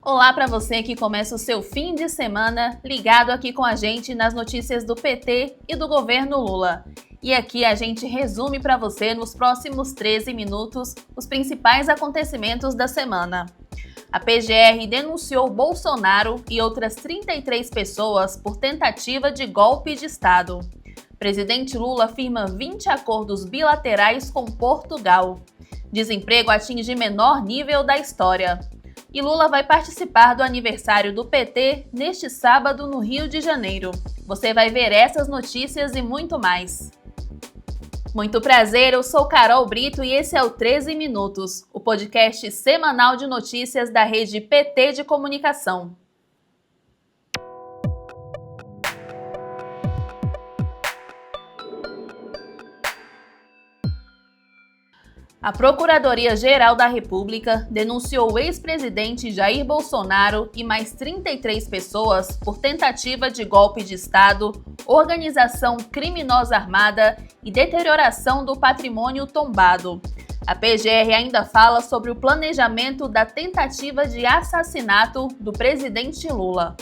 Olá para você que começa o seu fim de semana ligado aqui com a gente nas notícias do PT e do governo Lula. E aqui a gente resume para você nos próximos 13 minutos os principais acontecimentos da semana. A PGR denunciou Bolsonaro e outras 33 pessoas por tentativa de golpe de Estado. Presidente Lula firma 20 acordos bilaterais com Portugal. Desemprego atinge menor nível da história. E Lula vai participar do aniversário do PT neste sábado no Rio de Janeiro. Você vai ver essas notícias e muito mais. Muito prazer, eu sou Carol Brito e esse é o 13 Minutos, o podcast semanal de notícias da rede PT de comunicação. A Procuradoria-Geral da República denunciou o ex-presidente Jair Bolsonaro e mais 33 pessoas por tentativa de golpe de Estado, organização criminosa armada e deterioração do patrimônio tombado. A PGR ainda fala sobre o planejamento da tentativa de assassinato do presidente Lula.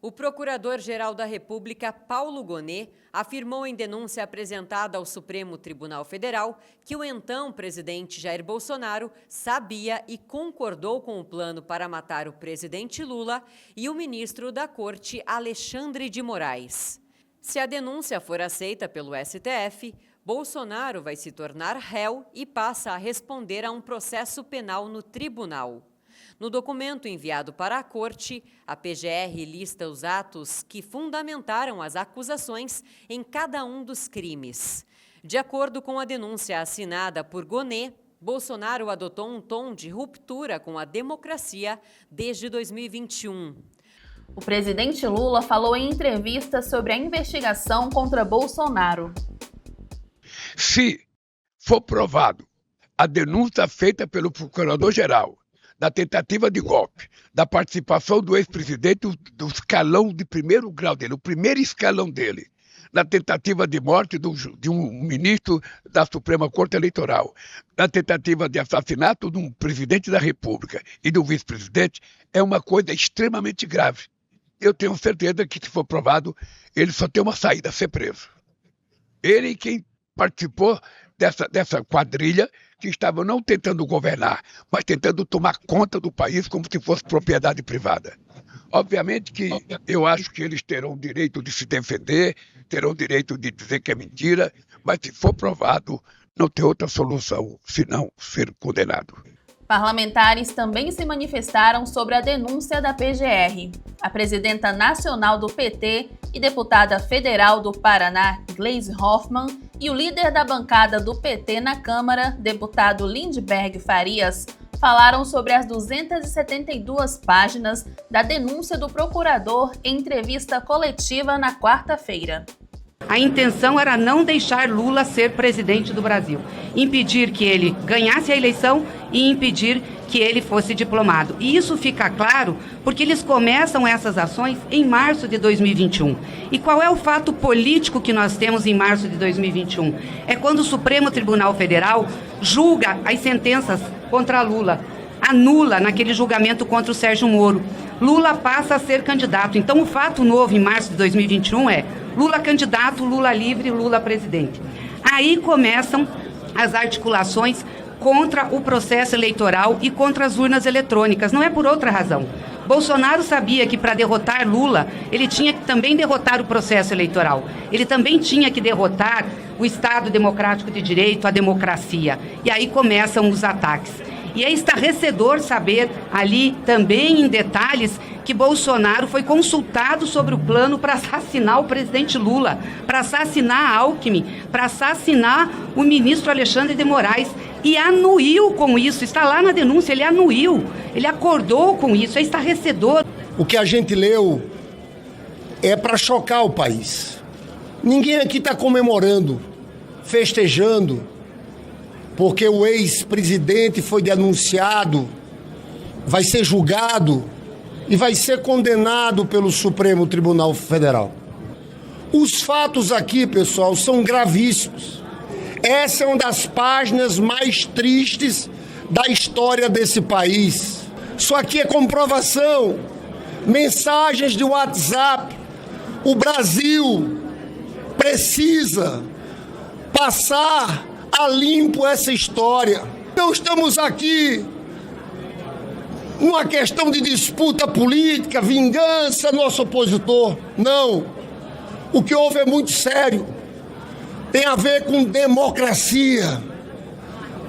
O Procurador-Geral da República, Paulo Gonet, afirmou em denúncia apresentada ao Supremo Tribunal Federal que o então presidente Jair Bolsonaro sabia e concordou com o plano para matar o presidente Lula e o ministro da Corte, Alexandre de Moraes. Se a denúncia for aceita pelo STF, Bolsonaro vai se tornar réu e passa a responder a um processo penal no tribunal. No documento enviado para a Corte, a PGR lista os atos que fundamentaram as acusações em cada um dos crimes. De acordo com a denúncia assinada por Gonet, Bolsonaro adotou um tom de ruptura com a democracia desde 2021. O presidente Lula falou em entrevista sobre a investigação contra Bolsonaro. Se for provado a denúncia feita pelo Procurador-Geral da tentativa de golpe, da participação do ex-presidente do escalão de primeiro grau dele, o primeiro escalão dele, na tentativa de morte de um ministro da Suprema Corte Eleitoral, na tentativa de assassinato de um presidente da República e do vice-presidente, é uma coisa extremamente grave. Eu tenho certeza que, se for provado, ele só tem uma saída: ser preso. Ele e quem participou dessa quadrilha que estava não tentando governar, mas tentando tomar conta do país como se fosse propriedade privada. Obviamente que eu acho que eles terão o direito de se defender, terão o direito de dizer que é mentira, mas se for provado, não tem outra solução senão ser condenado. Parlamentares também se manifestaram sobre a denúncia da PGR. A presidenta nacional do PT e deputada federal do Paraná, Gleisi Hoffmann, e o líder da bancada do PT na Câmara, deputado Lindbergh Farias, falaram sobre as 272 páginas da denúncia do procurador em entrevista coletiva na quarta-feira. A intenção era não deixar Lula ser presidente do Brasil, impedir que ele ganhasse a eleição e impedir que ele fosse diplomado. E isso fica claro porque eles começam essas ações em março de 2021. E qual é o fato político que nós temos em março de 2021? É quando o Supremo Tribunal Federal julga as sentenças contra Lula, anula naquele julgamento contra o Sérgio Moro. Lula passa a ser candidato. Então o fato novo em março de 2021 é Lula candidato, Lula livre, Lula presidente. Aí começam as articulações contra o processo eleitoral e contra as urnas eletrônicas. Não é por outra razão. Bolsonaro sabia que para derrotar Lula, ele tinha que também derrotar o processo eleitoral. Ele também tinha que derrotar o Estado democrático de direito, a democracia. E aí começam os ataques. E é estarrecedor saber ali também em detalhes que Bolsonaro foi consultado sobre o plano para assassinar o presidente Lula, para assassinar Alckmin, para assassinar o ministro Alexandre de Moraes. E anuiu com isso, está lá na denúncia, ele anuiu, ele acordou com isso, é estarrecedor. O que a gente leu é para chocar o país. Ninguém aqui está comemorando, festejando, porque o ex-presidente foi denunciado, vai ser julgado e vai ser condenado pelo Supremo Tribunal Federal. Os fatos aqui, pessoal, são gravíssimos. Essa é uma das páginas mais tristes da história desse país. Isso aqui é comprovação. Mensagens de WhatsApp. O Brasil precisa passar a limpo essa história. Não estamos aqui numa questão de disputa política, vingança, nosso opositor. Não. O que houve é muito sério. Tem a ver com democracia.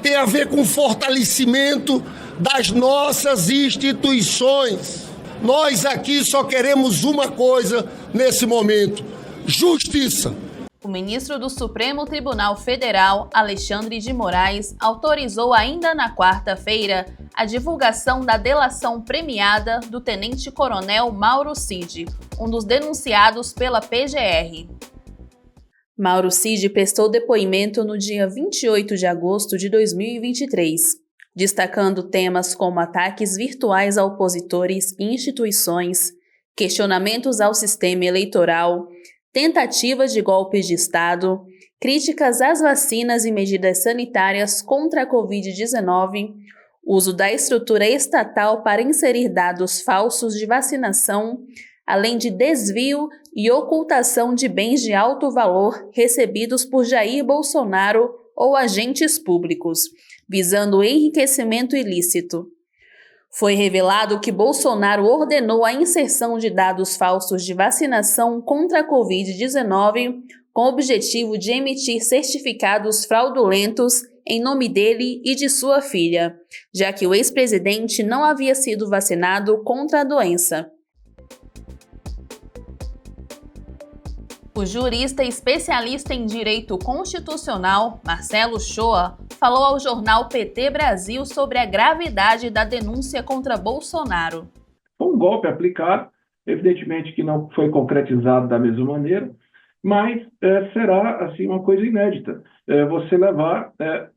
Tem a ver com fortalecimento das nossas instituições. Nós aqui só queremos uma coisa nesse momento: justiça. O ministro do Supremo Tribunal Federal, Alexandre de Moraes, autorizou ainda na quarta-feira a divulgação da delação premiada do tenente-coronel Mauro Cid, um dos denunciados pela PGR. Mauro Cid prestou depoimento no dia 28 de agosto de 2023, destacando temas como ataques virtuais a opositores e instituições, questionamentos ao sistema eleitoral, tentativas de golpes de Estado, críticas às vacinas e medidas sanitárias contra a Covid-19, uso da estrutura estatal para inserir dados falsos de vacinação, além de desvio e ocultação de bens de alto valor recebidos por Jair Bolsonaro ou agentes públicos, visando o enriquecimento ilícito. Foi revelado que Bolsonaro ordenou a inserção de dados falsos de vacinação contra a Covid-19 com o objetivo de emitir certificados fraudulentos em nome dele e de sua filha, já que o ex-presidente não havia sido vacinado contra a doença. O jurista especialista em direito constitucional, Marcelo Shoa, falou ao jornal PT Brasil sobre a gravidade da denúncia contra Bolsonaro. Um golpe aplicado, evidentemente que não foi concretizado da mesma maneira, mas será assim uma coisa inédita. Você levar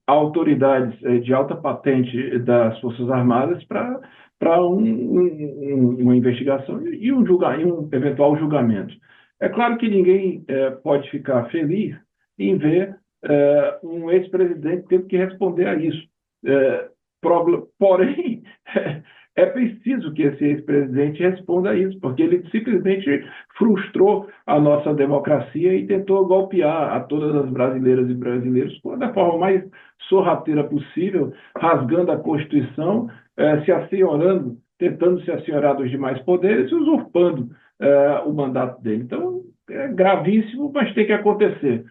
autoridades de alta patente das Forças Armadas para uma investigação e um eventual julgamento. É claro que ninguém pode ficar feliz em ver um ex-presidente tendo que responder a isso. Porém, é preciso que esse ex-presidente responda a isso, porque ele simplesmente frustrou a nossa democracia e tentou golpear a todas as brasileiras e brasileiros da forma mais sorrateira possível, rasgando a Constituição, se assenhorando, tentando se assenhorar dos demais poderes e usurpando o mandato dele. Então, é gravíssimo, mas tem que acontecer.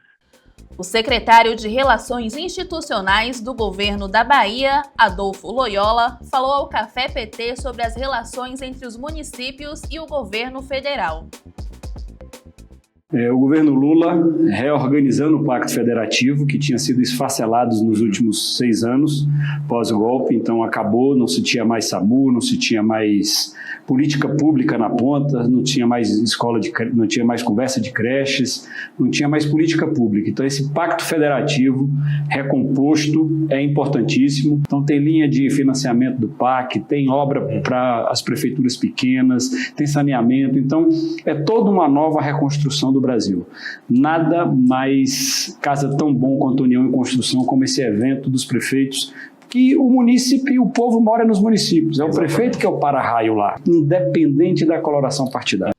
O secretário de Relações Institucionais do governo da Bahia, Adolfo Loyola, falou ao Café PT sobre as relações entre os municípios e o governo federal. O governo Lula reorganizando o Pacto Federativo, que tinha sido esfacelado nos últimos 6 anos, pós o golpe, então acabou, não se tinha mais SAMU, não se tinha mais política pública na ponta, não tinha mais não tinha mais conversa de creches, não tinha mais política pública. Então esse Pacto Federativo recomposto é importantíssimo. Então tem linha de financiamento do PAC, tem obra para as prefeituras pequenas, tem saneamento, então é toda uma nova reconstrução do Brasil. Nada mais casa tão bom quanto a União em Construção como esse evento dos prefeitos, que o munícipe e o povo mora nos municípios. É o prefeito que é o para-raio lá, independente da coloração partidária.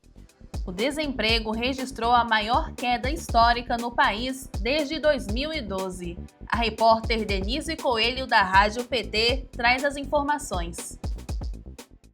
O desemprego registrou a maior queda histórica no país desde 2012. A repórter Denise Coelho, da Rádio PT, traz as informações.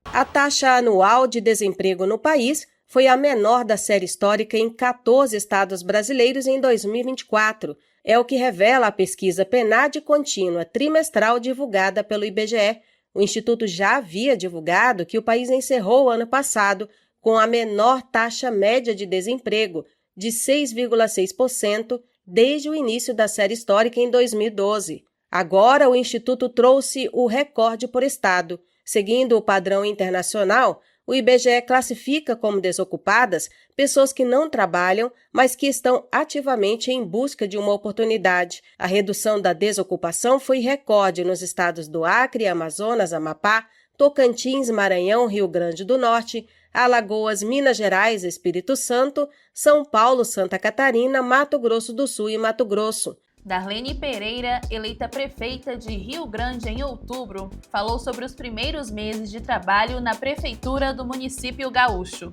A taxa anual de desemprego no país foi a menor da série histórica em 14 estados brasileiros em 2024. É o que revela a pesquisa PNAD contínua trimestral divulgada pelo IBGE. O Instituto já havia divulgado que o país encerrou o ano passado com a menor taxa média de desemprego, de 6,6%, desde o início da série histórica em 2012. Agora, o Instituto trouxe o recorde por estado. Seguindo o padrão internacional, o IBGE classifica como desocupadas pessoas que não trabalham, mas que estão ativamente em busca de uma oportunidade. A redução da desocupação foi recorde nos estados do Acre, Amazonas, Amapá, Tocantins, Maranhão, Rio Grande do Norte, Alagoas, Minas Gerais, Espírito Santo, São Paulo, Santa Catarina, Mato Grosso do Sul e Mato Grosso. Darlene Pereira, eleita prefeita de Rio Grande em outubro, falou sobre os primeiros meses de trabalho na prefeitura do município gaúcho.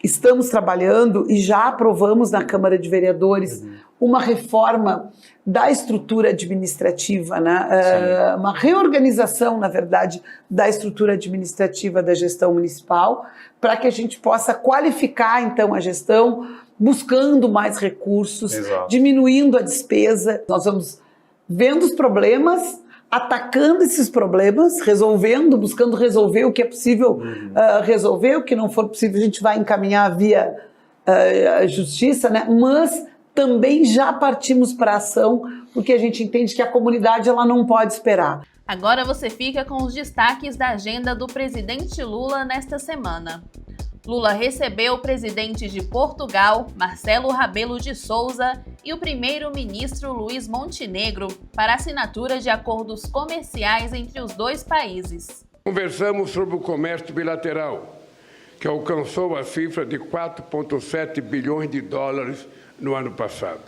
Estamos trabalhando e já aprovamos na Câmara de Vereadores uma reforma da estrutura administrativa, né? Uma reorganização, na verdade, da estrutura administrativa da gestão municipal, para que a gente possa qualificar, então, a gestão, buscando mais recursos, diminuindo a despesa. Nós vamos vendo os problemas, atacando esses problemas, resolvendo, buscando resolver o que é possível resolver, o que não for possível a gente vai encaminhar via justiça, né? Mas também já partimos para a ação, porque a gente entende que a comunidade ela não pode esperar. Agora você fica com os destaques da agenda do presidente Lula nesta semana. Lula recebeu o presidente de Portugal, Marcelo Rebelo de Sousa, e o primeiro-ministro Luiz Montenegro para assinatura de acordos comerciais entre os dois países. Conversamos sobre o comércio bilateral, que alcançou a cifra de 4,7 bilhões de dólares no ano passado.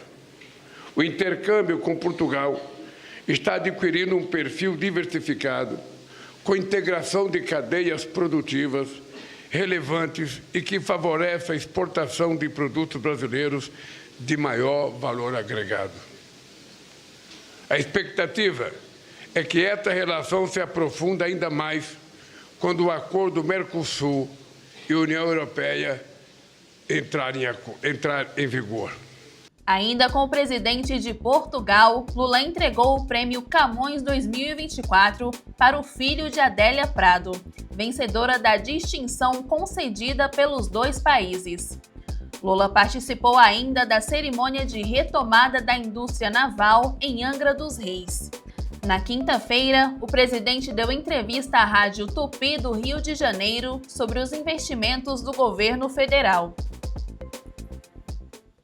O intercâmbio com Portugal está adquirindo um perfil diversificado, com integração de cadeias produtivas relevantes e que favorece a exportação de produtos brasileiros de maior valor agregado. A expectativa é que esta relação se aprofunda ainda mais quando o acordo Mercosul e União Europeia entrar em vigor. Ainda com o presidente de Portugal, Lula entregou o prêmio Camões 2024 para o filho de Adélia Prado, vencedora da distinção concedida pelos dois países. Lula participou ainda da cerimônia de retomada da indústria naval em Angra dos Reis. Na quinta-feira, o presidente deu entrevista à Rádio Tupi do Rio de Janeiro sobre os investimentos do governo federal.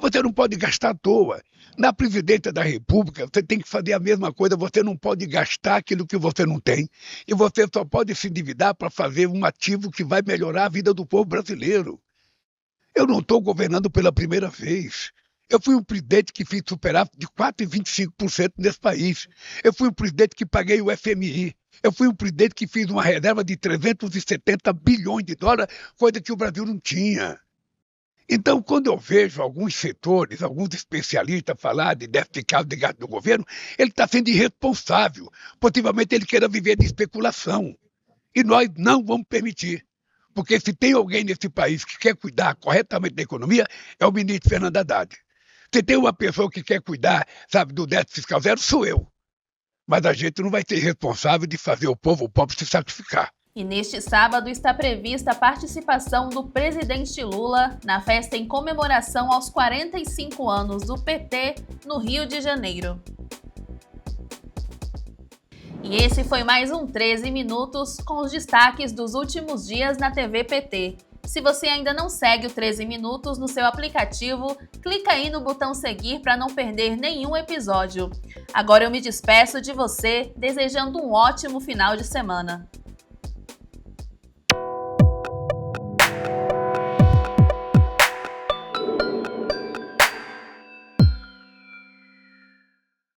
Você não pode gastar à toa. Na presidência da República, você tem que fazer a mesma coisa, você não pode gastar aquilo que você não tem. E você só pode se endividar para fazer um ativo que vai melhorar a vida do povo brasileiro. Eu não estou governando pela primeira vez. Eu fui um presidente que fiz superávit de 4,25% nesse país. Eu fui um presidente que paguei o FMI. Eu fui um presidente que fiz uma reserva de 370 bilhões de dólares, coisa que o Brasil não tinha. Então, quando eu vejo alguns setores, alguns especialistas falar de déficit de gasto do governo, ele está sendo irresponsável. Possivelmente ele queira viver de especulação. E nós não vamos permitir. Porque se tem alguém nesse país que quer cuidar corretamente da economia, é o ministro Fernando Haddad. Se tem uma pessoa que quer cuidar, sabe, do déficit fiscal zero, sou eu. Mas a gente não vai ser responsável de fazer o pobre se sacrificar. E neste sábado está prevista a participação do presidente Lula na festa em comemoração aos 45 anos do PT no Rio de Janeiro. E esse foi mais um 13 Minutos com os destaques dos últimos dias na TV PT. Se você ainda não segue o 13 Minutos no seu aplicativo, clica aí no botão seguir para não perder nenhum episódio. Agora eu me despeço de você, desejando um ótimo final de semana.